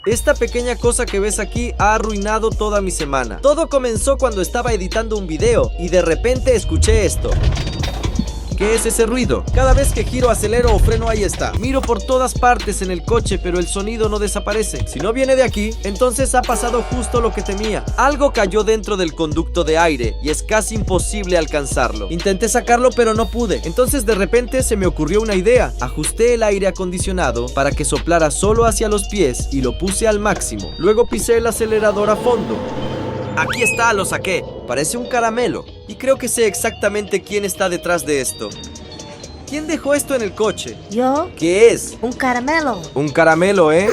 Esta pequeña cosa que ves aquí ha arruinado toda mi semana. Todo comenzó cuando estaba editando un video y de repente escuché esto. ¿Qué es ese ruido? Cada vez que giro, acelero o freno, ahí está. Miro por todas partes en el coche, pero el sonido no desaparece. Si no viene de aquí, entonces ha pasado justo lo que temía. Algo cayó dentro del conducto de aire y es casi imposible alcanzarlo. Intenté sacarlo, pero no pude. Entonces de repente se me ocurrió una idea. Ajusté el aire acondicionado para que soplara solo hacia los pies y lo puse al máximo. Luego pisé el acelerador a fondo. Aquí está, lo saqué. Parece un caramelo. Y creo que sé exactamente quién está detrás de esto. ¿Quién dejó esto en el coche? ¿Yo? ¿Qué es? Un caramelo. Un caramelo, ¿eh?